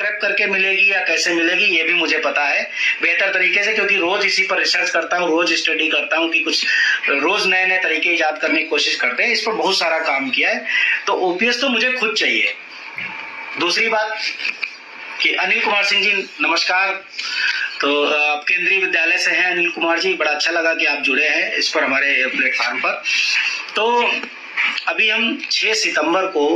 Scrap करके मिलेगी या कैसे मिलेगी ये भी मुझे पता है बेहतर तरीके से, क्योंकि रोज इसी पर रिसर्च करता हूँ, रोज स्टडी करता हूँ कि कुछ रोज नए नए तरीके ईजाद करने की कोशिश करते हैं। इस पर बहुत सारा काम किया है, तो ओपीएस तो मुझे खुद चाहिए। दूसरी बात कि अनिल कुमार सिंह जी नमस्कार, तो आप केंद्रीय विद्यालय से हैं अनिल कुमार जी, बड़ा अच्छा लगा कि आप जुड़े हैं इस पर हमारे प्लेटफॉर्म पर। तो अभी हम 6 सितंबर को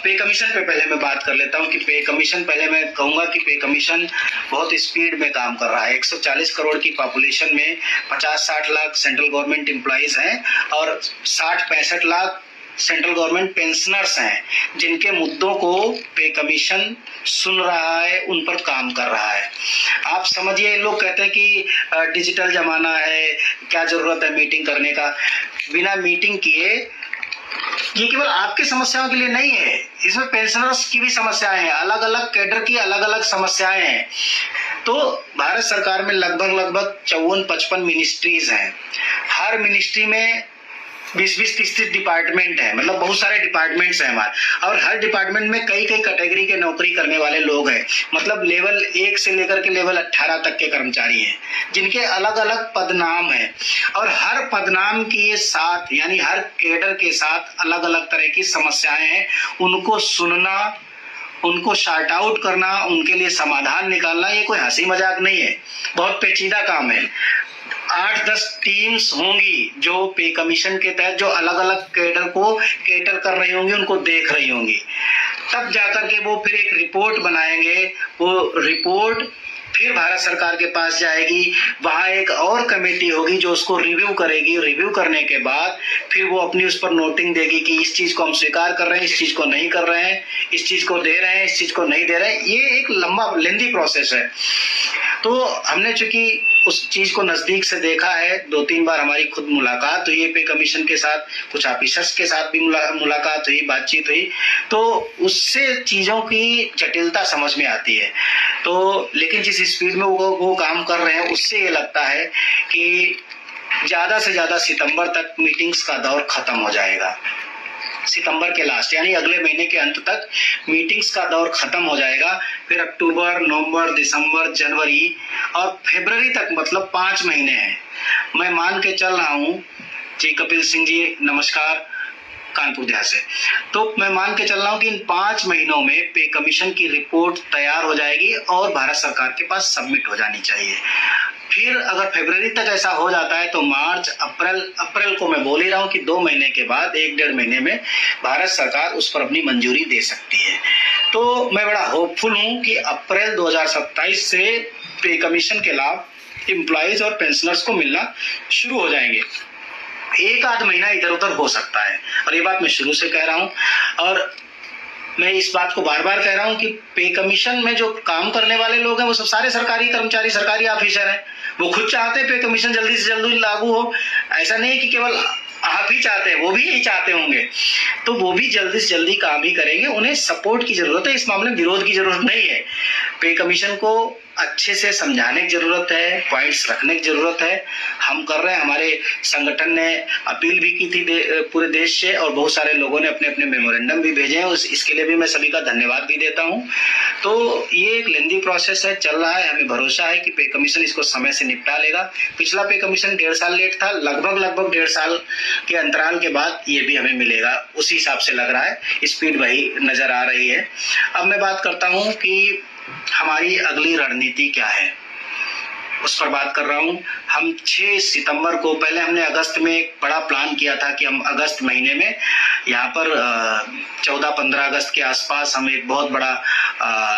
पे कमीशन पे पहले मैं बात कर लेता हूं कि पे कमीशन, पहले मैं कहूंगा कि पे कमीशन बहुत स्पीड में काम कर रहा है। 140 करोड़ की पॉपुलेशन में 50-60 लाख सेंट्रल गवर्नमेंट एम्प्लॉइज हैं और 60-65 लाख सेंट्रल गवर्नमेंट पेंशनर्स हैं, जिनके मुद्दों को पे कमीशन सुन रहा है, उन पर काम कर रहा है। आप समझिए, लोग कहते हैं कि डिजिटल जमाना है, क्या जरूरत है मीटिंग करने का। बिना मीटिंग किए, ये केवल आपकी समस्याओं के लिए नहीं है, इसमें पेंशनर्स की भी समस्याएं हैं, अलग अलग कैडर की अलग अलग समस्याएं हैं। तो भारत सरकार में लगभग 54-55 मिनिस्ट्रीज हैं। हर मिनिस्ट्री में 20-30 डिपार्टमेंट है, मतलब बहुत सारे डिपार्टमेंट्स हैं हमारे, और हर डिपार्टमेंट में कई कैटेगरी के नौकरी करने वाले लोग हैं। मतलब लेवल 1 से लेकर के लेवल 18 तक के कर्मचारी हैं, जिनके अलग अलग पदनाम हैं, और हर पदनाम के साथ यानी हर कैडर के साथ अलग अलग तरह की समस्याएं हैं। उनको सुनना, उनको शार्ट आउट करना, उनके लिए समाधान निकालना, ये कोई हंसी मजाक नहीं है, बहुत पेचीदा काम है। 8-10 टीम्स होंगी जो पे कमीशन के तहत जो अलग अलग कैडर को कैटर कर रही होंगी, उनको देख रही होंगी, तब जाकर के वो फिर एक रिपोर्ट बनाएंगे। वो रिपोर्ट फिर भारत सरकार के पास जाएगी, वहां एक और कमेटी होगी जो उसको रिव्यू करेगी। रिव्यू करने के बाद फिर वो अपनी उस पर नोटिंग देगी कि इस चीज को हम स्वीकार कर रहे हैं, इस चीज को नहीं कर रहे हैं, इस चीज को दे रहे हैं, इस चीज को नहीं दे रहे हैं। ये एक लंबा लेंदी प्रोसेस है। तो हमने चूंकि उस चीज को नजदीक से देखा है, 2-3 बार हमारी खुद मुलाकात हुई पे कमीशन के साथ, कुछ ऑफिसर्स के साथ भी मुलाकात हुई, बातचीत हुई, तो उससे चीजों की जटिलता समझ में आती है। तो लेकिन जिस स्पीड में वो काम कर रहे हैं, उससे ये लगता है कि ज्यादा से ज्यादा सितंबर तक मीटिंग्स का दौर खत्म हो जाएगा। सितंबर के लास्ट यानी अगले महीने के अंत तक मीटिंग्स का दौर खत्म हो जाएगा। फिर अक्टूबर, नवंबर, दिसंबर, जनवरी और फरवरी तक, मतलब 5 महीने हैं। मैं मान के चल रहा हूँ जी, कपिल सिंह जी नमस्कार, कानपुर देहात से। तो मैं मान के चल रहा हूँ कि इन 5 महीनों में पे कमीशन की रिपोर्ट तैयार हो जाएगी और भारत सरकार के पास सबमिट हो जानी चाहिए। फिर अगर फरवरी तक ऐसा हो जाता है तो मार्च, अप्रैल को मैं बोल ही रहा हूँ कि 2 महीने के बाद, 1-1.5 महीने में भारत सरकार उस पर अपनी मंजूरी दे सकती है। तो मैं बड़ा होपफुल हूँ कि अप्रैल 2027 से पे कमीशन के लाभ एम्प्लॉइज और पेंशनर्स को मिलना शुरू हो जाएंगे। 1-आध महीना इधर उधर हो सकता है, और ये बात मैं शुरू से कह रहा हूँ, और मैं इस बात को बार बार कह रहा हूँ कि पे कमीशन में जो काम करने वाले लोग हैं वो सब सारे सरकारी कर्मचारी, सरकारी ऑफिसर हैं। वो खुद चाहते हैं पे कमीशन जल्दी से जल्दी लागू हो। ऐसा नहीं है कि केवल आप ही चाहते हैं, वो भी यही चाहते होंगे, तो वो भी जल्दी से जल्दी काम ही करेंगे। उन्हें सपोर्ट की जरूरत है, इस मामले में विरोध की जरूरत नहीं है। पे कमीशन को अच्छे से समझाने की जरूरत है, पॉइंट्स रखने की जरूरत है। हम कर रहे हैं, हमारे संगठन ने अपील भी की थी पूरे देश से, और बहुत सारे लोगों ने अपने अपने मेमोरेंडम भी भेजे हैं। इसके लिए भी मैं सभी का धन्यवाद भी देता हूं। तो ये एक लेंदी प्रोसेस है, चल रहा है। हमें भरोसा है कि पे कमीशन इसको समय से निपटा लेगा। पिछला पे कमीशन 1.5 साल लेट था, लगभग 1.5 साल के अंतराल के बाद ये भी हमें मिलेगा, उसी हिसाब से लग रहा है। स्पीड वही नजर आ रही है। अब मैं बात करता हूं कि हमारी अगली रणनीति क्या है, उस पर बात कर रहा हूं। हम 6 सितंबर को, पहले हमने अगस्त में एक बड़ा प्लान किया था कि हम अगस्त महीने में यहाँ पर 14-15 अगस्त के आसपास हम एक बहुत बड़ा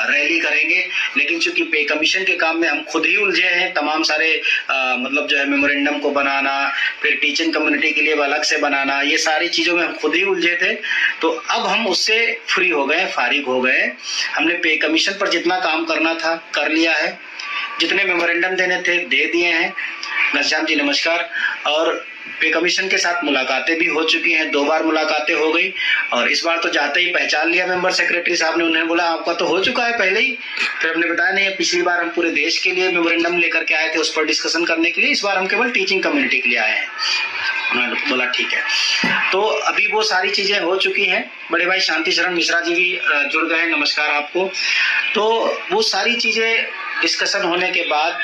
रैली करेंगे। लेकिन चूंकि पे कमीशन के काम में हम खुद ही उलझे हैं, तमाम सारे मतलब जो है मेमोरेंडम को बनाना, फिर टीचिंग कम्युनिटी के लिए अलग से बनाना, ये सारी चीजों में हम खुद ही उलझे थे। तो अब हम उससे फ्री हो गए, फारिग हो गए। हमने पे कमीशन पर जितना काम करना था कर लिया है, जितने मेमोरेंडम देने थे दे दिए हैं। घनश्याम जी नमस्कार। और पे कमीशन के साथ मुलाकातें भी हो चुकी हैं, 2 बार मुलाकातें हो गई, और इस बार तो जाते ही पहचान लिया मेंबर सेक्रेटरी साहब ने। उन्होंने बोला आपका तो हो चुका है पहले ही। फिर हमने बताया नहीं, पिछली बार हम पूरे देश के लिए मेमोरेंडम लेकर के आए थे, उस पर डिस्कशन करने के लिए। इस बार हम केवल टीचिंग कम्युनिटी के लिए आए हैं। उन्होंने बोला ठीक है। तो अभी वो सारी चीजें हो चुकी हैं। बड़े भाई शांति शरण मिश्रा जी भी जुड़ गए, नमस्कार आपको। तो वो सारी चीज़ें डिस्कशन होने के बाद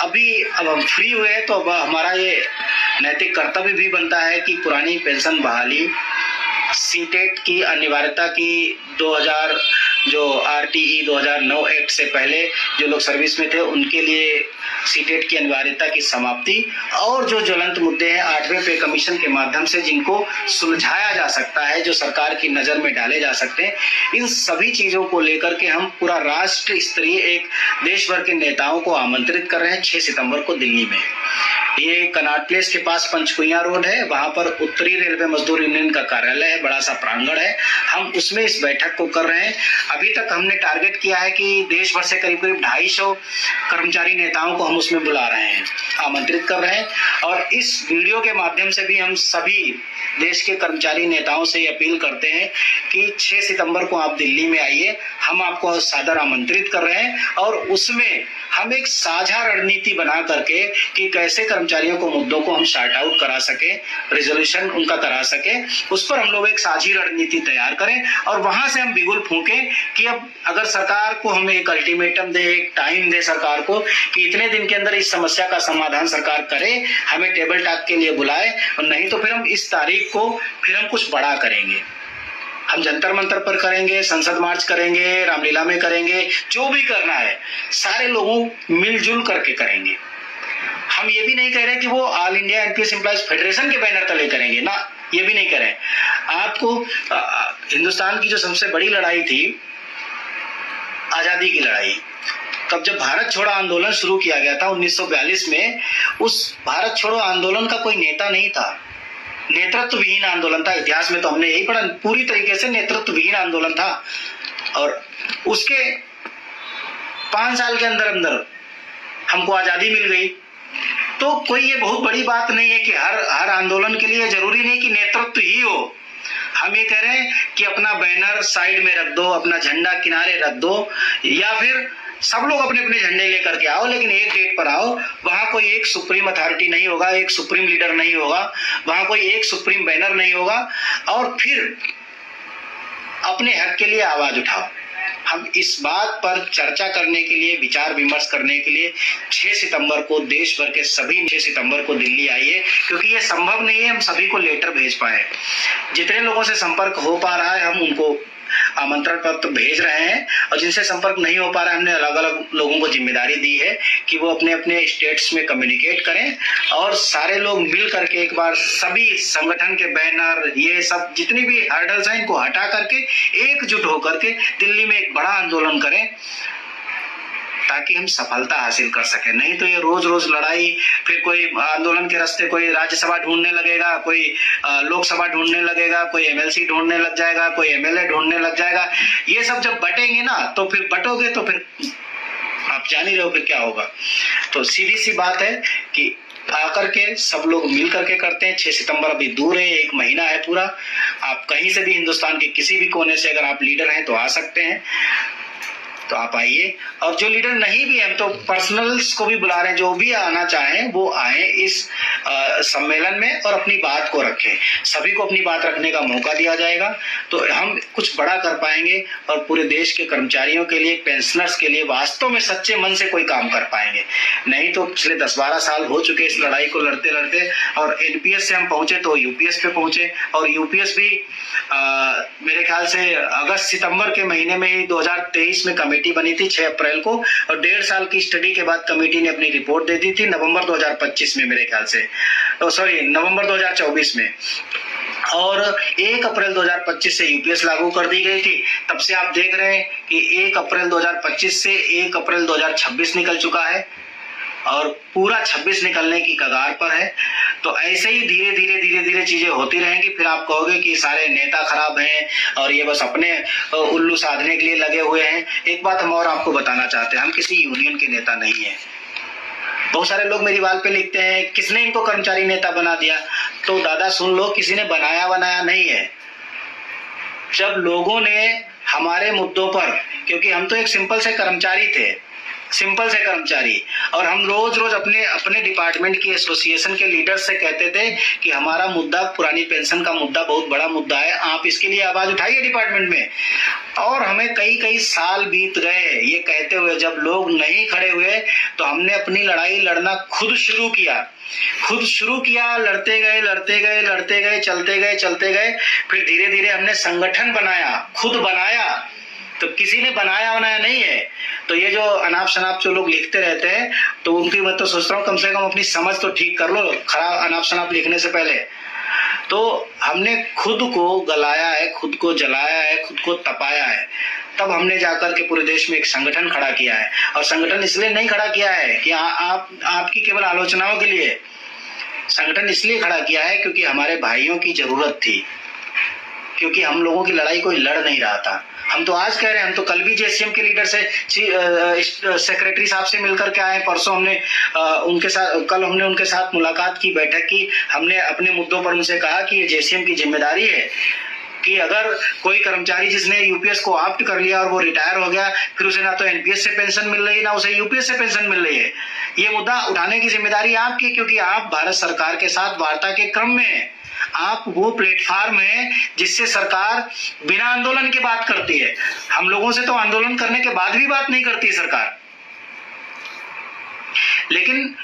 अब हम फ्री हुए हैं, तो अब हमारा ये नैतिक कर्तव्य भी बनता है कि पुरानी पेंशन बहाली, सीटेट की अनिवार्यता की 2000 जो RTE 2009 एक्ट से पहले जो लोग सर्विस में थे उनके लिए सीटेट की अनिवार्यता की समाप्ति, और जो ज्वलंत मुद्दे हैं 8वें पे कमीशन के माध्यम से जिनको सुलझाया जा सकता है, जो सरकार की नज़र में डाले जा सकते हैं, इन सभी चीज़ों को लेकर के हम पूरा राष्ट्र स्तरीय एक देश भर के नेताओं को आमंत्रित कर रहे हैं 6 सितंबर को दिल्ली में। ये कनॉट प्लेस के पास पंचकुइया रोड है, वहां पर उत्तरी रेलवे मजदूर यूनियन का कार्यालय है, बड़ा सा प्रांगण है, हम उसमें इस बैठक को कर रहे हैं। अभी तक हमने टारगेट किया है कि देश भर से करीब 250 कर्मचारी नेताओं को हम उसमें बुला रहे हैं, आमंत्रित कर रहे हैं, और इस वीडियो के माध्यम से भी हम सभी देश के कर्मचारी नेताओं से अपील करते हैं कि 6 सितंबर को आप दिल्ली में आइए, हम आपको सादर आमंत्रित कर रहे हैं, और उसमें हम एक साझा रणनीति बना करके कि कैसे कर्मचारियों को मुद्दों को हम शार्ट आउट करा सके, रिजोल्यूशन उनका करा सके, उस पर हम लोग एक साझी रणनीति तैयार करें, और वहां से हम बिगुल फूकें कि अब अगर सरकार को हम एक अल्टीमेटम दे, एक टाइम दे सरकार को कि इतने दिन के अंदर इस समस्या का समाधान सरकार करे, हमें टेबल टॉक के लिए बुलाए, और नहीं तो फिर हम इस तारीख को फिर हम कुछ बड़ा करेंगे, हम जंतर मंतर पर करेंगे, संसद मार्च करेंगे, रामलीला में करेंगे, जो भी करना है सारे लोगों मिलजुल करके करेंगे। हम ये भी नहीं कह रहे कि वो all India NPS employees federation के बैनर तले करेंगे ना, ये भी नहीं करें। आपको हिंदुस्तान की जो सबसे बड़ी लड़ाई थी आजादी की लड़ाई, तब जब भारत छोड़ो आंदोलन शुरू किया गया था 1942 में, उस भारत छोड़ो आंदोलन का कोई नेता नहीं था, नेतृत्व विहीन आंदोलन था। इतिहास में तो हमने यही पढ़ा, पूरी तरीके से नेतृत्व विहीन आंदोलन था, और उसके 5 साल के अंदर अंदर हमको आजादी मिल गई। तो कोई ये बहुत बड़ी बात नहीं है कि हर आंदोलन के लिए जरूरी नहीं कि नेतृत्व ही हो। हम ये कह रहे हैं कि अपना बैनर साइड में रख दो, अपना झंडा किनारे रख दो, या फिर सब लोग अपने अपने झंडे लेकर के आओ, लेकिन एक डेट पर आओ। वहां कोई एक सुप्रीम अथॉरिटी नहीं होगा, एक सुप्रीम लीडर नहीं होगा, वहां कोई एक सुप्रीम बैनर नहीं होगा, और फिर अपने हक के लिए आवाज उठाओ। हम इस बात पर चर्चा करने के लिए, विचार विमर्श करने के लिए 6 सितंबर को देश भर के सभी 6 सितंबर को दिल्ली आइए, क्योंकि ये संभव नहीं है हम सभी को लेटर भेज पाए। जितने लोगों से संपर्क हो पा रहा है हम उनको आमंत्रण पत्र भेज रहे हैं, और जिनसे संपर्क नहीं हो पा रहा है हमने अलग अलग लोगों को जिम्मेदारी दी है कि वो अपने अपने स्टेट्स में कम्युनिकेट करें, और सारे लोग मिल करके एक बार सभी संगठन के बैनर, ये सब जितनी भी हर्डल्स हैं इनको हटा करके एकजुट होकर के दिल्ली में एक बड़ा आंदोलन करें, ताकि हम सफलता हासिल कर सके। नहीं तो ये रोज रोज लड़ाई, फिर कोई आंदोलन के रास्ते कोई राज्यसभा ढूंढने लगेगा, कोई लोकसभा ढूंढने लगेगा, कोई MLC ढूंढने लग जाएगा, कोई MLA ढूंढने लग जाएगा। ये सब जब बटेंगे ना, तो फिर बटोगे तो फिर आप जान ही रहे हो फिर क्या होगा। तो सीधी सी बात है कि आकर के सब लोग मिल करके करते हैं। 6 सितंबर अभी दूर है, 1 महीना है पूरा। आप कहीं से भी हिंदुस्तान के किसी भी कोने से अगर आप लीडर हैं तो आ सकते हैं, तो आप आइए, और जो लीडर नहीं भी हैं तो पर्सनल्स को भी बुला रहे हैं, जो भी आना चाहें वो आए इस सम्मेलन में और अपनी बात को रखें। सभी को अपनी बात रखने का मौका दिया जाएगा, तो हम कुछ बड़ा कर पाएंगे, और पूरे देश के कर्मचारियों के लिए, पेंशनर्स के लिए वास्तव में सच्चे मन से कोई काम कर पाएंगे। नहीं तो पिछले 10-12 साल हो चुके इस लड़ाई को लड़ते लड़ते, और NPS से हम पहुंचे तो UPS पे पहुंचे, और UPS भी मेरे ख्याल से अगस्त सितंबर के महीने में ही 2023 में कमेटी बनी थी 6 अप्रैल को, और 1.5 साल की स्टडी के बाद कमेटी ने अपनी रिपोर्ट दे दी थी नवंबर 2025 में, मेरे ख्याल से नवंबर 2024 में, और 1 अप्रैल 2025 से UPS लागू कर दी गई थी। तब से आप देख रहे हैं कि 1 अप्रैल 2025 से 1 अप्रैल 2026 निकल चुका है, और पूरा 26 निकलने की कगार पर है। तो ऐसे ही धीरे धीरे चीजें होती रहेंगी। फिर आप कहोगे कि सारे नेता खराब हैं और ये बस अपने उल्लू साधने के लिए लगे हुए हैं। एक बात हम और आपको बताना चाहते हैं, हम किसी यूनियन के नेता नहीं है। बहुत सारे लोग मेरी वाल पे लिखते हैं किसने इनको कर्मचारी नेता बना दिया, तो दादा सुन लो, किसी ने बनाया नहीं है। जब लोगों ने हमारे मुद्दों पर, क्योंकि हम तो एक सिंपल से कर्मचारी थे, सिंपल से कर्मचारी। और हम रोज रोज अपने अपने डिपार्टमेंट की एसोसिएशन के लीडर से कहते थे कि हमारा मुद्दा, पुरानी पेंशन का मुद्दा बहुत बड़ा मुद्दा है, आप इसके लिए आवाज उठाइए डिपार्टमेंट में। और हमें कई कई साल बीत गए ये कहते हुए, जब लोग नहीं खड़े हुए तो हमने अपनी लड़ाई लड़ना खुद शुरू किया, लड़ते गए, चलते गए। फिर धीरे धीरे हमने संगठन बनाया, खुद बनाया। तो किसी ने बनाया नहीं है। तो ये जो अनाप शनाप जो लोग लिखते रहते हैं, तो उनकी मैं तो सोचता हूँ कम से कम अपनी समझ तो ठीक कर लो खराब अनाप शनाप लिखने से पहले। तो हमने खुद को गलाया है, खुद को जलाया है, खुद को तपाया है, तब हमने जाकर के पूरे देश में एक संगठन खड़ा किया है। और संगठन इसलिए नहीं खड़ा किया है कि आपकी केवल आलोचनाओं के लिए, संगठन इसलिए खड़ा किया है क्योंकि हमारे भाइयों की जरूरत थी, क्योंकि हम लोगों की लड़ाई कोई लड़ नहीं रहा था। हम तो आज कह रहे हैं, हम तो कल भी जेसीएम के लीडर से सेक्रेटरी साहब से मिलकर के आए, परसों हमने कल हमने उनके साथ मुलाकात की, बैठक की। हमने अपने मुद्दों पर उनसे कहा कि जेसीएम की जिम्मेदारी है कि अगर कोई कर्मचारी जिसने यूपीएस को ऑप्ट कर लिया और वो रिटायर हो गया, फिर उसे ना तो एनपीएस से पेंशन मिल रही, ना उसे यूपीएस से पेंशन मिल रही है, ये मुद्दा उठाने की जिम्मेदारी आपकी, क्योंकि आप भारत सरकार के साथ वार्ता के क्रम में हैं। आप वो प्लेटफॉर्म है जिससे सरकार बिना आंदोलन के बात करती है। हम लोगों से तो आंदोलन करने के बाद भी बात नहीं करती सरकार। लेकिन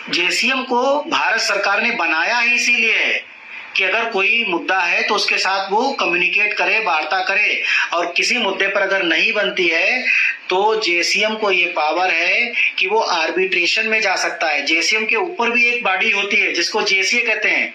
जेसीएम को भारत सरकार ने बनाया ही इसीलिए है कि अगर कोई मुद्दा है तो उसके साथ वो कम्युनिकेट करे, वार्ता करे। और किसी मुद्दे पर अगर नहीं बनती है तो जेसीएम को ये पावर है कि वो आर्बिट्रेशन में जा सकता है। जेसीएम के ऊपर भी एक बॉडी होती है जिसको जेसीए कहते हैं,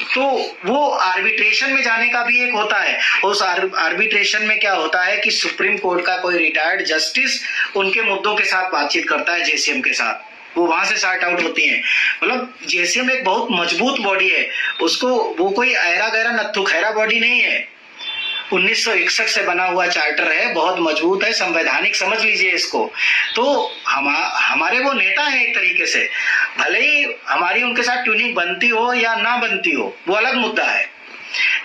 तो वो आर्बिट्रेशन में जाने का भी एक होता है। उस आर्बिट्रेशन में क्या होता है कि सुप्रीम कोर्ट का कोई रिटायर्ड जस्टिस उनके मुद्दों के साथ बातचीत करता है जेसीएम के साथ, वो वहां से सॉर्ट आउट होती हैं। मतलब जेसीएम एक बहुत मजबूत बॉडी है, उसको वो कोई ऐरा गैरा नत्थु खैरा बॉडी नहीं है। 1961 से बना हुआ चार्टर है, बहुत मजबूत है, संवैधानिक समझ लीजिए इसको। तो हमारे वो नेता हैं एक तरीके से, भले ही हमारी उनके साथ ट्यूनिंग बनती हो या ना बनती हो वो अलग मुद्दा है,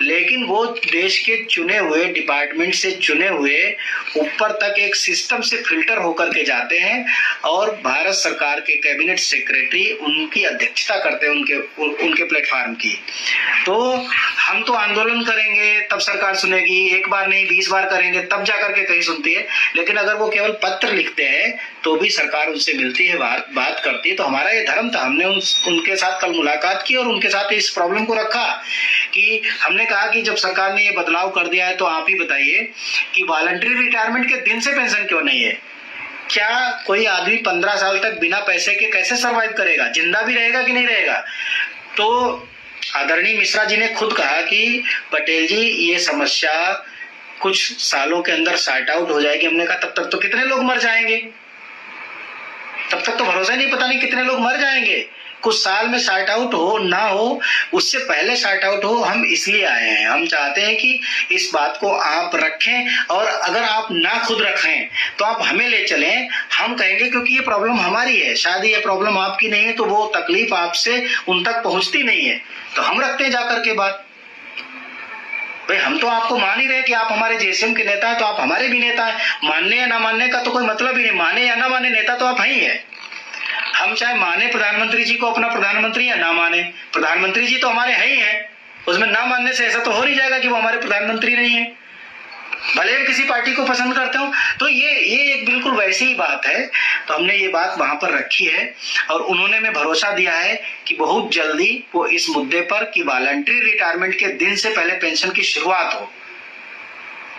लेकिन वो देश के चुने हुए, डिपार्टमेंट से चुने हुए, ऊपर तक एक सिस्टम से फिल्टर होकर के जाते हैं और भारत सरकार के कैबिनेट सेक्रेटरी उनकी अध्यक्षता करते हैं उनके प्लेटफॉर्म की। तो हम तो आंदोलन करेंगे तब सरकार सुनेगी, एक बार नहीं 20 बार करेंगे तब जाकर के कहीं सुनती है। लेकिन अगर वो केवल पत्र लिखते हैं तो भी सरकार उनसे मिलती है, बात करती है। तो हमारा ये धर्म था, हमने उनके साथ कल मुलाकात की और उनके साथ इस प्रॉब्लम को रखा कि हमने कहा कि जब सरकार ने ये बदलाव कर दिया है तो आप ही बताइए कि वॉलंटरी रिटायरमेंट के दिन से पेंशन क्यों नहीं है? क्या कोई आदमी 15 साल तक बिना पैसे के कैसे सरवाइव करेगा? जिंदा भी रहेगा कि नहीं रहेगा? तो आदरणीय मिश्रा जी ने खुद कहा कि पटेल जी ये समस्या कुछ सालों के अंदर सॉर्ट आउट हो जाएगी। हमने कहा तब तक तो कितने लोग मर जाएंगे, तब तक तो भरोसा नहीं, पता नहीं कितने लोग मर जाएंगे। कुछ साल में सॉर्ट आउट हो ना हो, उससे पहले सॉर्ट आउट हो, हम इसलिए आए हैं। हम चाहते हैं कि इस बात को आप रखें, और अगर आप ना खुद रखें तो आप हमें ले चलें। हम कहेंगे क्योंकि ये प्रॉब्लम हमारी है, शायद ये प्रॉब्लम आपकी नहीं है, तो वो तकलीफ आपसे उन तक पहुंचती नहीं है, तो हम रखते हैं जाकर के बात। भाई हम तो आपको मान ही रहे कि आप हमारे जेसीएम के नेता हैं, तो आप हमारे भी नेता हैं। मानने या ना मानने का तो कोई मतलब ही नहीं, माने या ना माने नेता तो आप हैं ही है। हम चाहे माने प्रधानमंत्री जी को अपना प्रधानमंत्री या ना माने, प्रधानमंत्री जी तो हमारे हैं ही हैं। उसमें ना मानने से ऐसा तो हो नहीं जाएगा कि वो हमारे प्रधानमंत्री नहीं है, भले हम किसी पार्टी को पसंद करते हो। तो ये एक बिल्कुल वैसी ही बात है। तो हमने ये बात वहां पर रखी है और उन्होंने हमें भरोसा दिया है कि बहुत जल्दी वो इस मुद्दे पर कि वॉलंटरी रिटायरमेंट के दिन से पहले पेंशन की शुरुआत हो,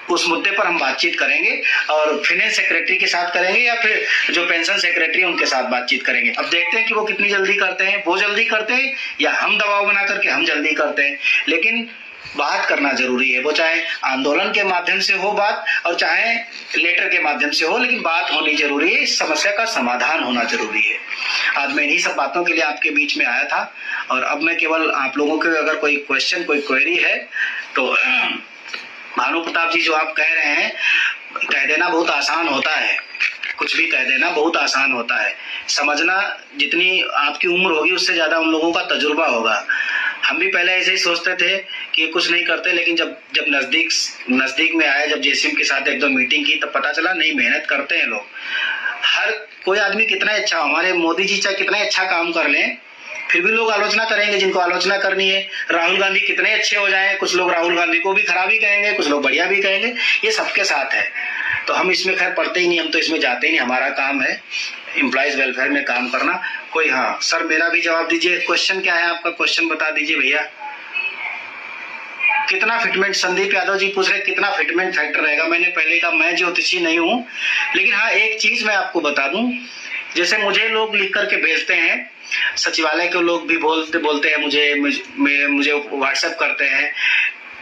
उस मुद्दे पर हम बातचीत करेंगे और फाइनेंस सेक्रेटरी के साथ करेंगे या फिर जो पेंशन सेक्रेटरी उनके साथ बातचीत करेंगे। अब देखते हैं कि वो कितनी जल्दी करते हैं, वो जल्दी करते हैं या हम दबाव बना करके हम जल्दी करते हैं। लेकिन बात करना जरूरी है, वो चाहे आंदोलन के माध्यम से हो बात और चाहे लेटर के माध्यम से हो, लेकिन बात होनी जरूरी है, इस समस्या का समाधान होना जरूरी है। आज मैं इन्हीं सब बातों के लिए आपके बीच में आया था और अब मैं केवल आप लोगों के अगर कोई क्वेश्चन, कोई क्वेरी है तो भानु प्रताप जी जो आप कह रहे हैं, कह देना बहुत आसान होता है, कुछ भी कह देना बहुत आसान होता है। समझना जितनी आपकी उम्र होगी उससे ज्यादा उन लोगों का तजुर्बा होगा। हम भी पहले ऐसे ही सोचते थे कि ये कुछ नहीं करते, लेकिन जब नज़दीक में आए, जब जेसीएम के साथ एक दो मीटिंग की, तब पता चला नहीं, मेहनत करते हैं लोग। हर कोई आदमी कितना अच्छा, हमारे मोदी जी चाहे कितना अच्छा काम कर लें, फिर भी लोग आलोचना करेंगे जिनको आलोचना करनी है। राहुल गांधी कितने अच्छे हो जाएं, कुछ लोग राहुल गांधी को भी खराब ही कहेंगे, कुछ लोग बढ़िया भी कहेंगे, ये सबके साथ है। तो हम इसमें खैर पढ़ते ही नहीं, हम तो इसमें जाते ही नहीं, हमारा काम है एम्प्लॉयज वेलफेयर में काम करना। कोई, हाँ सर मेरा भी जवाब दीजिए, क्वेश्चन क्या है आपका, क्वेश्चन बता दीजिए भैया। कितना फिटमेंट, संदीप यादव जी पूछ रहे कितना फिटमेंट फैक्टर रहेगा। मैंने पहले कहा मैं ज्योतिषी नहीं हूँ, लेकिन हाँ एक चीज मैं आपको बता दूं, जैसे मुझे लोग लिख करके भेजते हैं, सचिवालय के लोग भी बोलते हैं मुझे व्हाट्सएप करते हैं,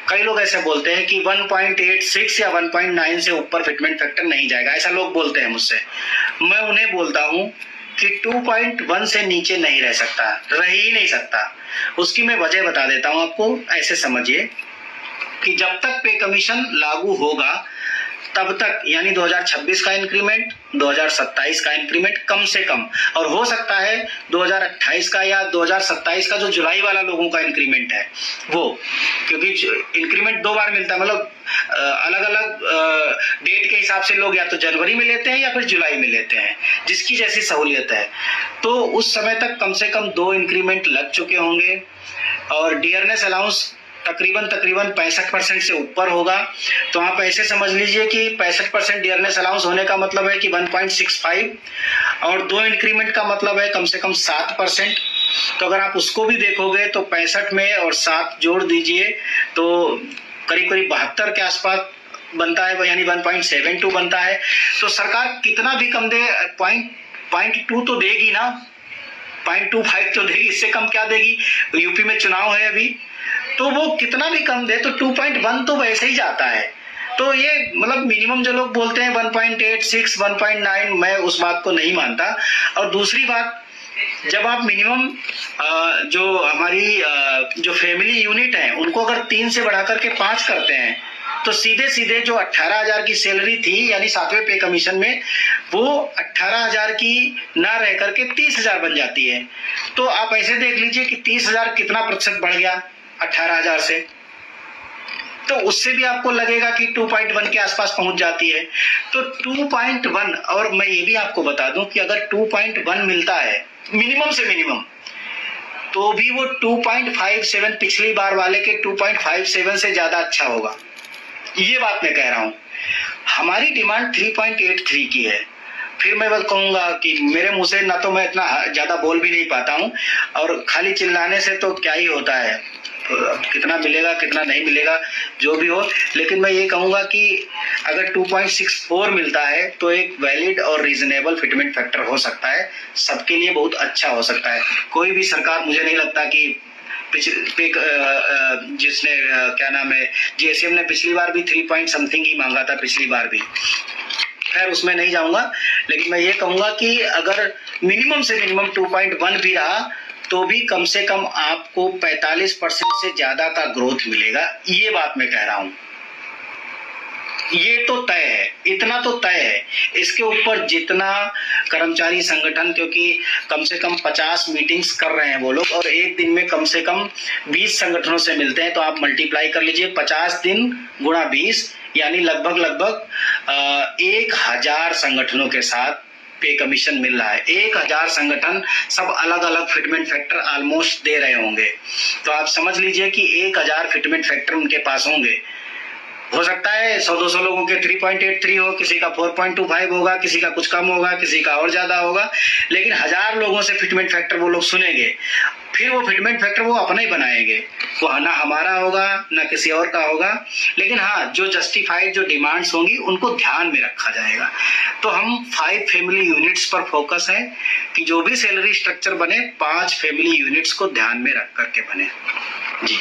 कई लोग ऐसे बोलते हैं कि 1.86 या 1.9 से ऊपर फिटमेंट फैक्टर नहीं जाएगा, ऐसा लोग बोलते हैं मुझसे। मैं उन्हें बोलता हूं कि 2.1 से नीचे नहीं रह सकता, रह ही नहीं सकता। उसकी मैं वजह बता देता हूं आपको, ऐसे समझिए कि जब तक पे कमीशन लागू होगा तब तक, यानी 2026 का इंक्रीमेंट, 2027 का इंक्रीमेंट कम से कम, और हो सकता है 2028 का या 2027 का जो जुलाई वाला लोगों का इंक्रीमेंट है वो, क्योंकि इंक्रीमेंट 2 बार मिलता है, मतलब अलग अलग डेट के हिसाब से लोग या तो जनवरी में लेते हैं या फिर जुलाई में लेते हैं, जिसकी जैसी सहूलियत है। तो उस समय तक कम से कम 2 इंक्रीमेंट लग चुके होंगे, और डियरनेस अलाउंस तकरीबन 65% से ऊपर होगा। तो आप ऐसे समझ लीजिए कि 65% डियरनेस अलाउंस होने का मतलब है कि 1.65, और 2 इंक्रीमेंट का मतलब है कम से कम 7%। तो अगर आप उसको भी देखोगे तो 65 में और 7 जोड़ दीजिए तो करीब 72 के आसपास बनता है, यानी 1.72 बनता है। तो सरकार कितना भी कम दे, 0.2 तो देगी ना, 0.25 तो देगी, इससे कम क्या देगी। यूपी में चुनाव है अभी, तो वो कितना भी कम दे तो 2.1 तो वैसे ही जाता है। तो ये मतलब मिनिमम जो लोग बोलते हैं 1.86, 1.9, मैं उस बात को नहीं मानता। और दूसरी बात, जब आप मिनिमम जो हमारी जो फैमिली यूनिट है उनको अगर 3 से बढ़ा करके 5 करते हैं तो सीधे सीधे जो 18,000 की सैलरी थी, यानी 7वें पे कमीशन में, वो 18,000 की ना रह करके 30,000 बन जाती है। तो आप ऐसे देख लीजिए कि 30,000 कितना प्रतिशत बढ़ गया 18,000 से, तो उससे भी आपको लगेगा कि 2.1 के आसपास पहुंच जाती है। तो 2.1, और मैं ये भी आपको बता दूं कि अगर 2.1 मिलता है मिनिमम से मिनिमम, तो भी वो 2.57 पिछली बार वाले के 2.57 से ज्यादा अच्छा होगा। ये बात मैं कह रहा हूं। हमारी डिमांड 3.83 की है। फिर मैं बस कहूंगा कि मेरे मुंह से ना तो मैं इतना ज्यादा बोल भी नहीं पाता हूं, और खाली चिल्लाने से तो क्या ही होता है, कितना मिलेगा कितना नहीं मिलेगा जो भी हो। लेकिन मैं ये कहूंगा कि अगर 2.64 मिलता है तो एक वैलिड और रीजनेबल फिटमेंट फैक्टर हो सकता है, सबके लिए बहुत अच्छा हो सकता है। कोई भी सरकार, मुझे नहीं लगता कि जिसने क्या नाम है, जेसीएम ने पिछली बार भी 3 पॉइंट समथिंग ही मांगा था, पिछली बार भी, खैर उसमें नहीं जाऊंगा। लेकिन मैं ये कहूंगा कि अगर मिनिमम से मिनिमम 2.1 भी रहा तो भी कम से कम आपको 45% से ज्यादा का ग्रोथ मिलेगा, ये बात मैं कह रहा हूं। ये तो तय है, इतना तो तय है। इसके ऊपर जितना कर्मचारी संगठन, क्योंकि कम से कम 50 मीटिंग्स कर रहे हैं वो लोग, और एक दिन में कम से कम 20 संगठनों से मिलते हैं, तो आप मल्टीप्लाई कर लीजिए 50 दिन गुणा 20, यानी लगभग 1000 संगठनों के साथ पे कमीशन मिल रहा है। 1000 संगठन सब अलग अलग फिटमेंट फैक्टर ऑलमोस्ट दे रहे होंगे। तो आप समझ लीजिए कि 1000 फिटमेंट फैक्टर उनके पास होंगे। हो सकता है 100-200 लोगों के 3.83 हो, किसी का 4.25 होगा, किसी का कुछ कम होगा, किसी का और ज्यादा होगा, लेकिन 1000 लोगों से फिटमेंट फैक्टर वो लोग सुनेंगे। फिर वो फिटमेंट फैक्टर वो अपना ही बनाएंगे, वो ना हमारा होगा ना किसी और का होगा। लेकिन हाँ, जो जस्टिफाइड जो डिमांड्स होंगी उनको ध्यान में रखा जाएगा। तो हम 5 फैमिली यूनिट्स पर फोकस है कि जो भी सैलरी स्ट्रक्चर बने 5 फैमिली यूनिट्स को ध्यान में रख करके बने। जी,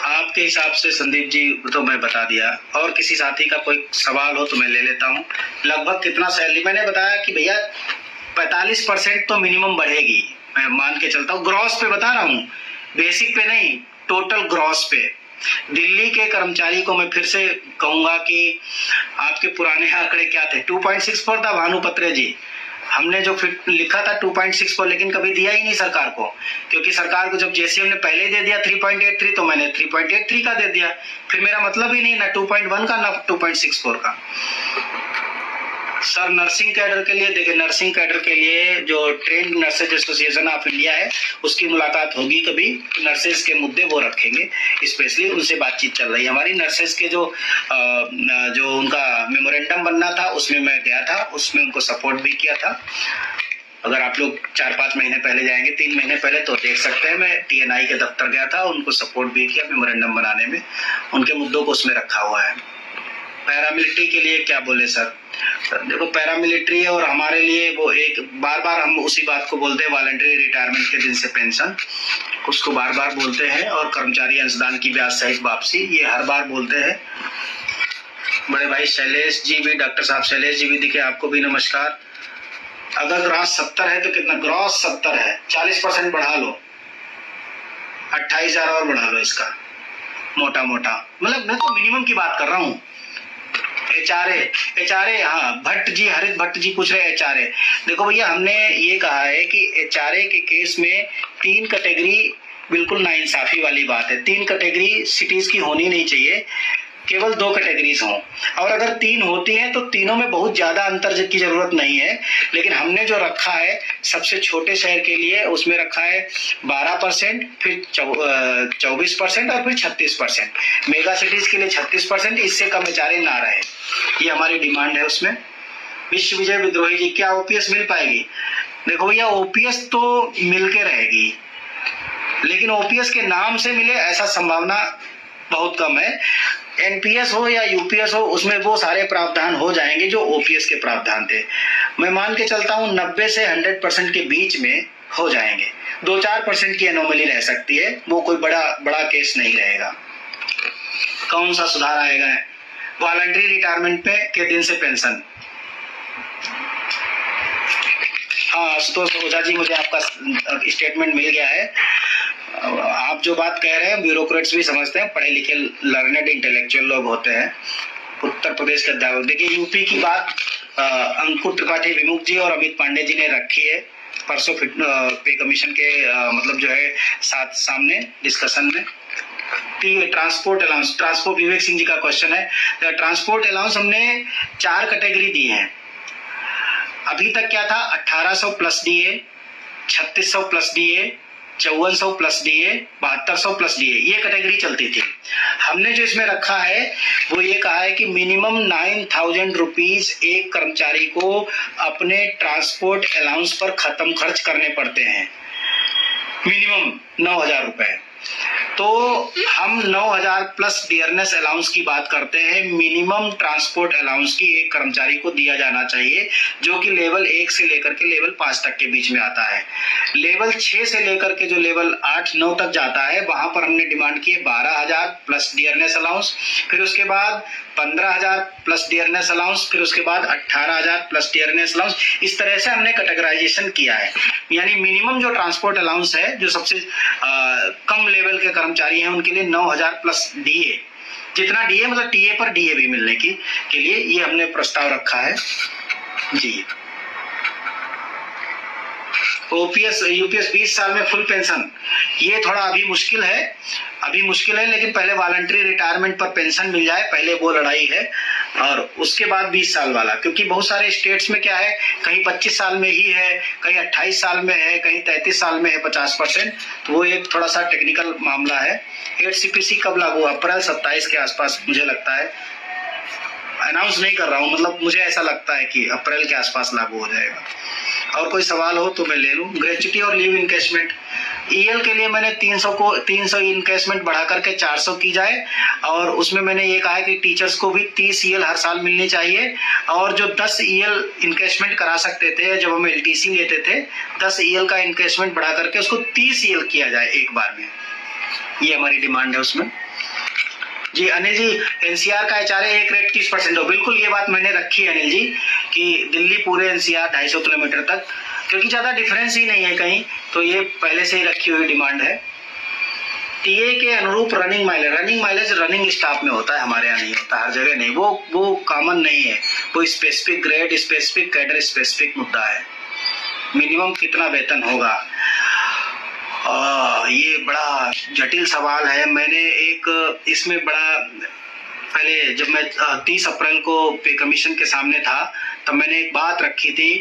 आपके हिसाब से संदीप जी तो मैं बता दिया, और किसी साथी का कोई सवाल हो तो मैं ले लेता हूँ। लगभग कितना सैलरी, मैंने बताया कि भैया 45% तो मिनिमम बढ़ेगी, मैं मान के चलता हूँ। ग्रॉस पे बता रहा हूँ, बेसिक पे नहीं, टोटल ग्रॉस पे। दिल्ली के कर्मचारी को मैं फिर से कहूंगा कि आपके पुराने आंकड़े क्या थे, 2.64 था भानुपत्रे जी, हमने जो फिट लिखा था 2.6 को, लेकिन कभी दिया ही नहीं सरकार को, क्योंकि सरकार को जब जेसीएम ने पहले दे दिया 3.83 तो मैंने 3.83 का दे दिया, फिर मेरा मतलब ही नहीं ना 2.1 का ना 2.64 का। सर नर्सिंग कैडर के लिए देखिए, नर्सिंग कैडर के लिए जो trend nurses association of India है उसकी मुलाकात होगी कभी, नर्सेज के मुद्दे वो रखेंगे, स्पेशली उनसे बातचीत चल रही है हमारी। नर्सेज के जो उनका मेमोरेंडम बनना था उसमें मैं गया था, उसमें उनको सपोर्ट भी किया था। अगर आप लोग 4-5 महीने पहले जाएंगे, 3 महीने पहले, तो देख सकते हैं मैं TNI के दफ्तर गया था, उनको सपोर्ट भी किया मेमोरेंडम बनाने में, उनके मुद्दों को उसमें रखा हुआ है। पैरामिलिट्री के लिए क्या बोले सर? देखो पैरामिलिट्री है और हमारे लिए वो एक बार बार हम उसी बात को बोलते हैं, वॉलंटरी रिटायरमेंट के दिन से पेंशन, उसको बार बार बोलते हैं, और कर्मचारी अंशदान की ब्याज सहित वापसी, ये हर बार बोलते हैं। बड़े भाई शैलेश जी भी, डॉक्टर साहब शैलेश जी भी दिखे, आपको भी नमस्कार। अगर ग्रॉस 70 है तो कितना? ग्रॉस 70 है, 40% बढ़ा लो, 28,000 और बढ़ा लो इसका, मोटा मोटा, मतलब मैं तो मिनिमम की बात कर रहा हूँ। HRA, हाँ भट्ट जी, हरित भट्ट जी पूछ रहे हैं HRA। देखो भैया, हमने ये कहा है कि HRA के केस में 3 कैटेगरी बिल्कुल नाइंसाफी वाली बात है। 3 कैटेगरी सिटीज की होनी नहीं चाहिए, केवल 2 कैटेगरीज हों, और अगर 3 होती हैं तो तीनों में बहुत ज्यादा अंतर की जरूरत नहीं है। लेकिन हमने जो रखा है सबसे छोटे शहर के लिए, उसमें रखा है 12%, फिर 24% और फिर 36%। मेगा सिटीज के लिए 36%, इससे कम HRA ना रहे, ये हमारी डिमांड है उसमें। विश्व विजय विद्रोही जी, क्या OPS मिल पाएगी? देखो भैया, OPS तो मिलके रहेगी, लेकिन OPS के नाम से मिले ऐसा संभावना बहुत कम है। NPS हो या UPS हो, उसमें वो सारे प्रावधान हो जाएंगे जो OPS के प्रावधान थे। मैं मान के चलता हूँ 90 से 100% के बीच में हो जाएंगे। 2-4% की एनोमली रह सकती है, वो कोई बड़ा केस नहीं रहेगा। कौन सा सुधार आएगा? वॉलंटरी रिटायरमेंट पे के दिन से पेंशन। हाँ आशुतोष ओझा जी, मुझे आपका स्टेटमेंट मिल गया है। आप जो बात कह रहे हैं ब्यूरोक्रेट्स भी समझते हैं, पढ़े लिखे लर्नेड इंटेलेक्चुअल लोग होते हैं। उत्तर प्रदेश के अध्यापक, देखिए यूपी की बात अंकुर त्रिपाठी विमुख जी और अमित पांडे जी ने रखी है परसों पे कमीशन के मतलब जो है सामने डिस्कशन में। Transport allowance, transport Vivek Singh ji का क्वेश्चन है। ट्रांसपोर्ट अलाउंस हमने 4 कैटेगरी दी है अभी तक। क्या था? 1800 plus DA, 3600 plus DA, 5400 plus DA, 7200 plus DA, ये कैटेगरी चलती थी। हमने जो इसमें रखा है वो ये कहा है कि मिनिमम 9,000 रुपीज एक कर्मचारी को अपने ट्रांसपोर्ट अलाउंस पर खत्म खर्च करने पड़ते हैं, मिनिमम 9,000 रुपए। तो हम 9,000 प्लस डियरनेस अलाउंस की बात करते हैं। मिनिमम ट्रांसपोर्ट अलाउंस की एक कर्मचारी को दिया जाना चाहिए, जो कि लेवल 1 से लेकर के लेवल 5 तक के बीच में आता है। लेवल 6 से लेकर के जो लेवल 8-9 तक जाता है, वहां पर हमने डिमांड की है 12,000 प्लस डियरनेस अलाउंस, फिर उसके बाद 15,000 प्लस डियरनेस अलाउंस, फिर उसके बाद 18,000 प्लस डियरनेस अलाउंस। इस तरह से हमने कैटेगराइजेशन किया है। यानी मिनिमम जो ट्रांसपोर्ट अलाउंस है, जो सबसे कम लेवल के कर्मचारी हैं, उनके लिए 9,000 प्लस DA, जितना DA मतलब TA पर DA भी मिलने के लिए ये हमने प्रस्ताव रखा है जी। OPS UPS 20 साल में फुल पेंशन, ये थोड़ा अभी मुश्किल है, लेकिन पहले वॉलंटरी रिटायरमेंट पर पेंशन मिल जाए, पहले वो लड़ाई है, और उसके बाद 20 साल वाला। क्योंकि बहुत सारे स्टेट्स में क्या है, कहीं 25 साल में ही है, कहीं 28 साल में है, कहीं 33 साल में है 50%, तो वो एक थोड़ा सा टेक्निकल मामला है। 8 CPC कब लागू? अप्रैल 27 के आसपास मुझे लगता है, अनाउंस नहीं कर रहा हूँ, मतलब मुझे ऐसा लगता है कि अप्रैल के आसपास लागू हो जाएगा। और कोई सवाल हो तो मैं ले लूँ। ग्रेच्युटी और लीव इनकेशमेंट, EL के लिए मैंने 300 इनकेशमेंट बढ़ा करके 400 की जाए, और उसमें मैंने ये कहा है कि टीचर्स को भी 30 EL हर साल मिलनी चाहिए, और जो 10 EL इनकेशमेंट करा सकते थे जब हम LTC लेते थे, 10 EL का इनकेशमेंट बढ़ा करके उसको 30 EL किया जाए एक बार में, ये हमारी डिमांड है उसमें जी। अनिल जी, NCR का HRA एक रेट 30% हो, बिल्कुल ये बात मैंने रखी है अनिल जी, कि दिल्ली पूरे NCR 250 किलोमीटर तक, क्योंकि ज्यादा डिफरेंस ही नहीं है कहीं, तो ये पहले से ही रखी हुई डिमांड है। TA के अनुरूप रनिंग माइलेज रनिंग स्टाफ में होता है, हमारे यहाँ नहीं होता, हर जगह नहीं, वो कॉमन नहीं है, वो specific grade, specific cadre, specific मुद्दा है। मिनिमम कितना वेतन होगा? ये बड़ा जटिल सवाल है। मैंने एक इसमें बड़ा पहले जब मैं 30 अप्रैल को पे कमीशन के सामने था तब मैंने एक बात रखी थी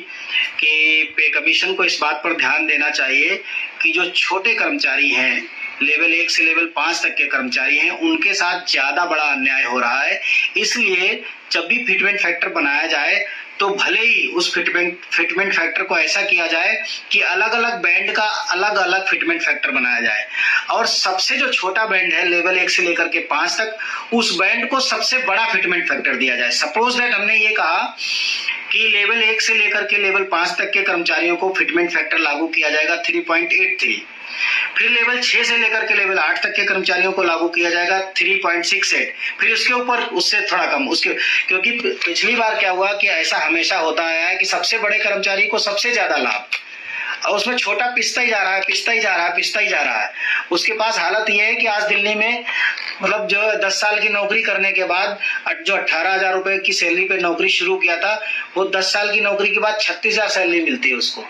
कि पे कमीशन को इस बात पर ध्यान देना चाहिए कि जो छोटे कर्मचारी हैं, लेवल 1 से लेवल 5 तक के कर्मचारी हैं, उनके साथ ज़्यादा बड़ा अन्याय हो रहा है। इसलिए जब भी फिटमेंट फैक्टर बनाया जाए तो भले ही उस फिटमेंट फैक्टर को ऐसा किया जाए कि अलग अलग बैंड का अलग अलग फिटमेंट फैक्टर बनाया जाए, और सबसे जो छोटा बैंड है लेवल 1 से लेकर के 5 तक, उस बैंड को सबसे बड़ा फिटमेंट फैक्टर दिया जाए। सपोज दैट हमने ये कहा कि लेवल 1 से लेकर के लेवल 5 तक के कर्मचारियों को फिटमेंट फैक्टर लागू किया जाएगा 3.83, फिर लेवल 6 से लेकर के लेवल 8 तक के कर्मचारियों को लागू किया जाएगा 3.68, फिर उसके ऊपर उससे थोड़ा कम उसके, क्योंकि पिछली बार क्या हुआ कि ऐसा हमेशा होता आया है कि सबसे बड़े कर्मचारी को सबसे ज्यादा लाभ, और उसमें छोटा पिसता ही जा रहा है। उसके पास हालत यह है कि आज दिल्ली में मतलब जो 10 साल की नौकरी करने के बाद जो 18,000 रुपए की सैलरी पे नौकरी शुरू किया था, वो 10 साल की नौकरी के बाद 36,000 सैलरी मिलती है उसको।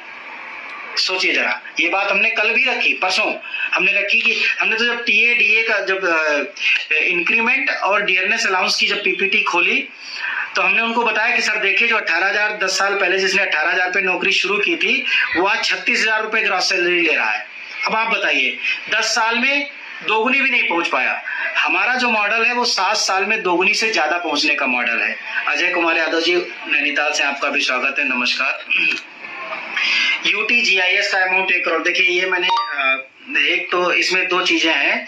सोचिए जरा, ये बात हमने कल भी रखी, परसों हमने रखी कि हमने तो जब टीए डीए का जब इंक्रीमेंट और डियरनेस अलाउंस की जब पीपीटी खोली तो हमने उनको बताया कि सर देखिए, जो 18,000 10 साल पहले जिसने 18,000 पे नौकरी शुरू की थी वो आज 36,000 रुपए ग्रॉस सैलरी ले रहा है। अब आप बताइए, 10 साल में दोगुनी भी नहीं पहुंच पाया। हमारा जो मॉडल है वो 7 साल में दोगुनी से ज्यादा पहुंचने का मॉडल है। अजय कुमार यादव जी, नैनीताल से आपका भी स्वागत है, नमस्कार। UTGIS का अमाउंट 1 करोड़। देखिए ये मैंने एक तो इसमें दो चीजें हैं,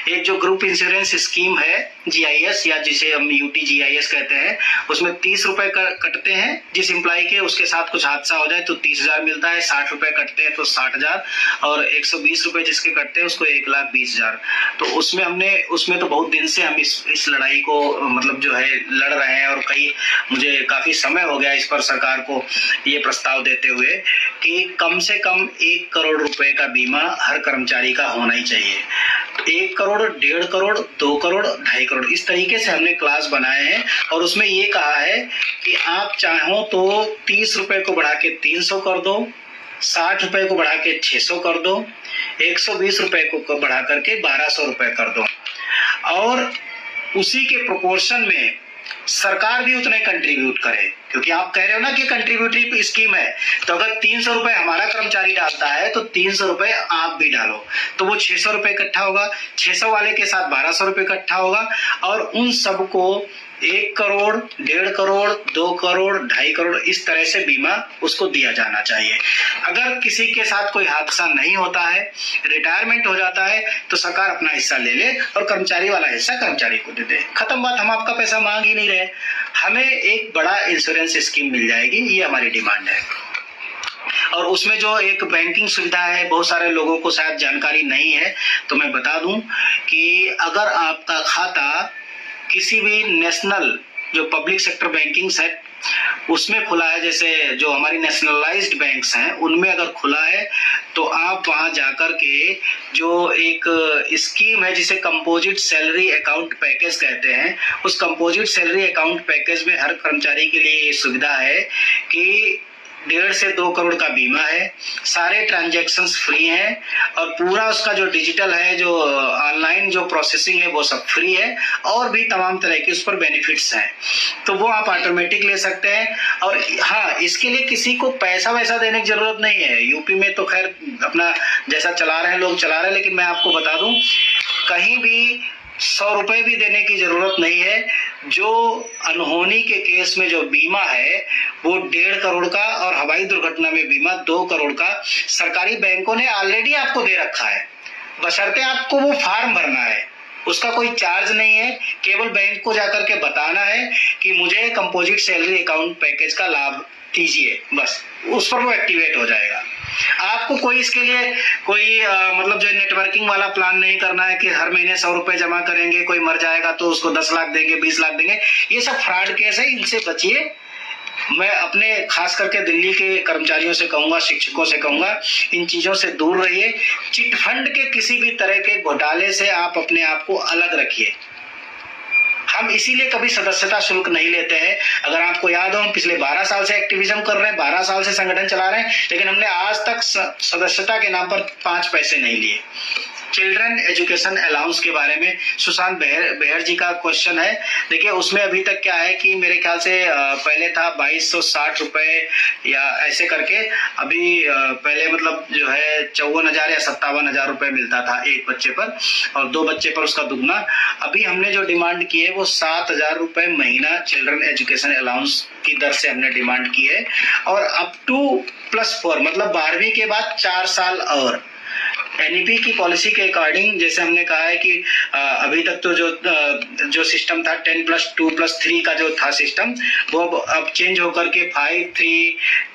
एक जो ग्रुप इंश्योरेंस स्कीम है GIS या जिसे हम UTGIS कहते हैं, उसमें 30 रुपए कटते हैं जिस एम्प्लॉय के उसके साथ कुछ हादसा हो जाए तो 30,000 मिलता है, 60 रुपए कटते हैं तो 60,000, और 120 रुपए जिसके कटते हैं उसको 1,20,000। तो उसमें तो बहुत दिन से हम इस लड़ाई को मतलब जो है लड़ रहे हैं, और मुझे काफी समय हो गया इस पर सरकार को ये प्रस्ताव देते हुए कि कम से कम 1 करोड़ रुपए का बीमा हर कर्मचारी का होना ही चाहिए। 1 करोड़, 1.5 करोड़, 2 करोड़, 2.5 करोड़, इस तरीके से हमने क्लास बनाए हैं। और उसमें ये कहा है कि आप चाहो तो 30 रुपए को बढ़ा के 300 कर दो, 60 रुपए को बढ़ा के 600 कर दो, 120 रुपए को बढ़ा करके 1,200 रुपए कर दो, और उसी के प्रोपोर्शन में सरकार भी उतना ही कंट्रीब्यूट करे। क्योंकि आप कह रहे हो ना कि कंट्रीब्यूटरी स्कीम है, तो अगर 300 रुपए हमारा कर्मचारी डालता है तो 300 रुपए आप भी डालो, तो वो 600 रुपए इकट्ठा होगा, 600 वाले के साथ 1,200 रुपए इकट्ठा होगा, और उन सबको 1 करोड़, 1.5 करोड़, 2 करोड़, 2.5 करोड़ इस तरह से बीमा उसको दिया जाना चाहिए। अगर किसी के साथ कोई हादसा नहीं होता है, रिटायरमेंट हो जाता है, तो सरकार अपना हिस्सा ले ले और कर्मचारी वाला हिस्सा कर्मचारी को दे दे, खत्म बात। हम आपका पैसा मांग ही नहीं रहे, हमें एक बड़ा इंश्योरेंस स्कीम मिल जाएगी, ये हमारी डिमांड है। और उसमें जो एक बैंकिंग सुविधा है, बहुत सारे लोगों को शायद जानकारी नहीं है, तो मैं बता दूं कि अगर आपका खाता किसी भी नेशनल जो पब्लिक सेक्टर बैंकिंग है उसमें खुला है, जैसे जो हमारी नेशनलाइज्ड बैंक्स हैं उनमें अगर खुला है, तो आप वहां जाकर के जो एक स्कीम है जिसे कंपोजिट सैलरी अकाउंट पैकेज कहते हैं, उस कंपोजिट सैलरी अकाउंट पैकेज में हर कर्मचारी के लिए ये सुविधा है कि 1.5 से 2 करोड़ का बीमा है, सारे ट्रांजैक्शंस फ्री हैं, और पूरा उसका जो डिजिटल है, जो ऑनलाइन जो प्रोसेसिंग है वो सब फ्री है, और भी तमाम तरह के उस पर बेनिफिट्स हैं, तो वो आप ऑटोमेटिक ले सकते हैं। और हाँ, इसके लिए किसी को पैसा वैसा देने की जरूरत नहीं है। यूपी में तो खैर अपना जैसा चला रहे हैं लोग चला रहे हैं, लेकिन मैं आपको बता दूं कहीं भी 100 रुपए भी देने की जरूरत नहीं है। जो अनहोनी के केस में जो बीमा है वो 1.5 करोड़ का, और हवाई दुर्घटना में बीमा 2 करोड़ का सरकारी बैंकों ने ऑलरेडी आपको दे रखा है, बशर्ते आपको वो फॉर्म भरना है, उसका कोई चार्ज नहीं है, केवल बैंक को जाकर के बताना है कि मुझे कंपोजिट सैलरी अकाउंट पैकेज का लाभ दीजिए, बस उस पर वो एक्टिवेट हो जाएगा। आपको कोई इसके लिए कोई मतलब जो नेटवर्किंग वाला प्लान नहीं करना है कि हर महीने 100 रुपए जमा करेंगे, कोई मर जाएगा तो उसको 10 लाख देंगे, 20 लाख देंगे, ये सब फ्रॉड केस है, इनसे बचिए। मैं अपने खास करके दिल्ली के कर्मचारियों से कहूंगा, शिक्षकों से कहूंगा, इन चीजों से दूर रहिए। चिटफंड के किसी भी तरह के घोटाले से आप अपने आप को अलग रखिए। हम इसीलिए कभी सदस्यता शुल्क नहीं लेते हैं। अगर आपको याद हो, हम पिछले 12 साल से एक्टिविज्म कर रहे हैं, 12 साल से संगठन चला रहे हैं, लेकिन हमने आज तक सदस्यता के नाम पर 5 पैसे नहीं लिए। चिल्ड्रन एजुकेशन अलाउंस के बारे में सुशांत बेहर जी का क्वेश्चन है। देखिए उसमें अभी तक क्या है कि मेरे ख्याल से पहले था 2260 रुपए या ऐसे करके, अभी पहले मतलब जो है 54,000 या 57,000 रुपए मिलता था एक बच्चे पर, और 2 बच्चे पर उसका दुगना। अभी हमने जो डिमांड की है वो 7,000 रुपए महीना चिल्ड्रन एजुकेशन अलाउंस की दर से हमने डिमांड की है, और अप टू +4 मतलब 12वीं के बाद 4 साल और। एनईपी की पॉलिसी के अकॉर्डिंग जैसे हमने कहा है कि अभी तक तो जो सिस्टम था 10+2+3 का जो था सिस्टम, वो अब चेंज होकर के 5,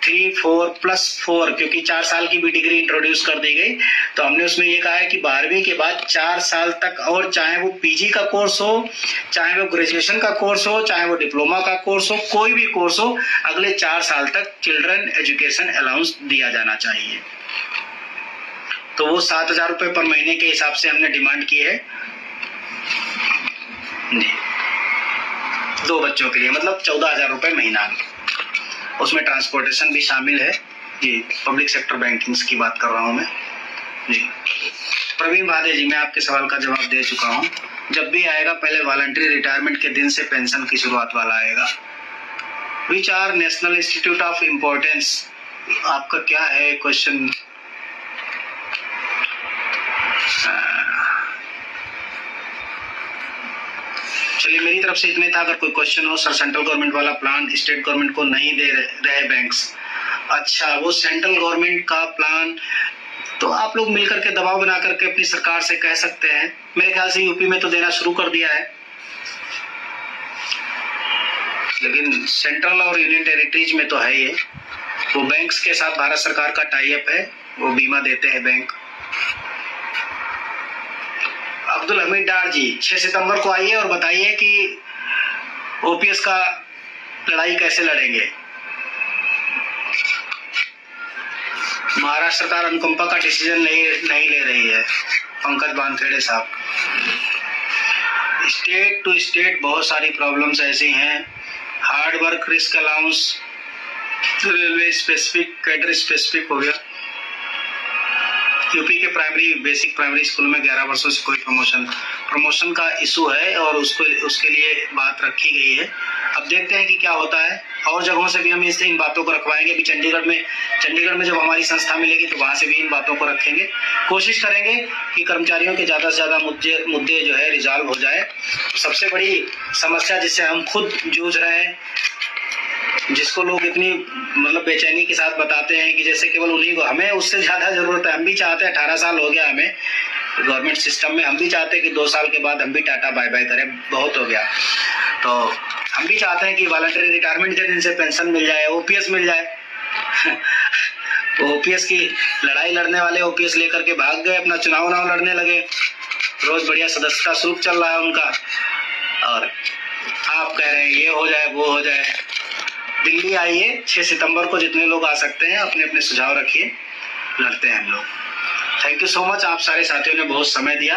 3, 4+4, क्योंकि 4 साल की भी डिग्री इंट्रोड्यूस कर दी गई। तो हमने उसमें ये कहा है कि 12वीं के बाद 4 साल तक, और चाहे वो पीजी का कोर्स हो, चाहे वो ग्रेजुएशन का कोर्स हो, चाहे वो डिप्लोमा का कोर्स हो, कोई भी कोर्स हो, अगले 4 साल तक चिल्ड्रन एजुकेशन अलाउंस दिया जाना चाहिए। तो वो 7,000 रुपए पर महीने के हिसाब से हमने डिमांड की है जी, 2 बच्चों के लिए, मतलब 14,000 रुपए महीना। उसमें ट्रांसपोर्टेशन भी शामिल है जी। पब्लिक सेक्टर बैंकिंग्स की बात कर रहा हूँ मैं जी। प्रवीण भादे जी, मैं आपके सवाल का जवाब दे चुका हूँ। जब भी आएगा पहले वॉलंटरी रिटायरमेंट के दिन से पेंशन की शुरुआत वाला आएगा। Which are national institute of importance, आपका क्या है क्वेश्चन? चलिए मेरी तरफ से इतने था। अगर कोई क्वेश्चन हो सर, सेंट्रल गवर्नमेंट वाला प्लान स्टेट गवर्नमेंट को नहीं दे रहे बैंक्स। अच्छा, वो सेंट्रल गवर्नमेंट का प्लान तो आप लोग मिलकर के दबाव बना करके अपनी सरकार से कह सकते हैं। मेरे ख्याल से यूपी में तो देना शुरू कर दिया है, लेकिन सेंट्रल और यूनियन टेरिटरीज में तो है ये। वो बैंक्स के साथ भारत सरकार का टाई अप है, वो बीमा देते हैं बैंक। अब्दुल हमीद डार जी, 6 सितंबर को आइए और बताइए कि ओपीएस का लड़ाई कैसे लड़ेंगे। महाराष्ट्र सरकार अनुकंपा का डिसीजन नहीं ले रही है, पंकज वानखेड़े साहब। स्टेट टू स्टेट बहुत सारी प्रॉब्लम्स ऐसी हैं। Hard work risk allowance, railway specific, cadre specific हो गया। यूपी के बेसिक प्राइमरी स्कूल में 11 वर्षों से कोई प्रमोशन का इशू है, और उसके लिए बात रखी गई है। अब देखते हैं कि क्या होता है। और जगहों से भी हम इन बातों को रखवाएंगे। अभी चंडीगढ़ में जब हमारी संस्था मिलेगी तो वहां से भी इन बातों को रखेंगे। कोशिश करेंगे कि कर्मचारियों के ज़्यादा से ज़्यादा मुद्दे जो है रिजॉल्व हो जाए। सबसे बड़ी समस्या जिससे हम खुद जूझ रहे हैं, जिसको लोग इतनी मतलब बेचैनी के साथ बताते हैं कि जैसे केवल उन्हीं को, हमें उससे ज़्यादा ज़रूरत है। हम भी चाहते हैं, 18 साल हो गया हमें गवर्नमेंट सिस्टम में, हम भी चाहते हैं कि 2 साल के बाद हम भी टाटा बाय बाय करें, बहुत हो गया। तो हम भी चाहते हैं कि वॉलंटरी रिटायरमेंट के दिन से पेंशन मिल जाए, ओपीएस मिल जाए। तो ओपीएस की लड़ाई लड़ने वाले ओपीएस लेकर के भाग गए, अपना चुनाव लड़ने लगे। रोज बढ़िया सदस्यता शुल्क चल रहा है उनका, और आप कह रहे हैं ये हो जाए वो हो जाए। दिल्ली आइए 6 सितंबर को, जितने लोग आ सकते हैं अपने अपने सुझाव रखिए, लड़ते हैं हम लोग। थैंक यू सो मच, आप सारे साथियों ने बहुत समय दिया,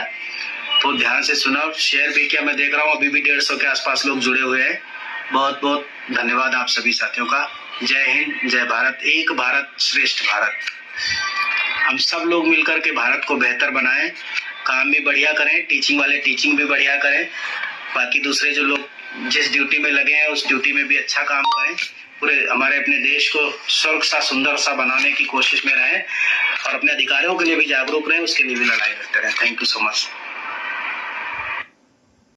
तो ध्यान से सुना, शेयर भी किया। मैं देख रहा हूँ अभी भी 150 के आसपास लोग जुड़े हुए हैं। बहुत बहुत धन्यवाद आप सभी साथियों का। जय हिंद, जय भारत, एक भारत श्रेष्ठ भारत। हम सब लोग मिलकर के भारत को बेहतर बनाएं, काम भी बढ़िया करें, टीचिंग वाले टीचिंग भी बढ़िया करें, बाकी दूसरे जो लोग जिस ड्यूटी में लगे हैं उस ड्यूटी में भी अच्छा काम करें। पूरे हमारे अपने देश को स्वर्ग सा सुंदर सा बनाने की कोशिश में रहें, और अपने अधिकारों के लिए भी जागरूक रहें, उसके लिए भी लड़ाई करते रहें। Thank you so much.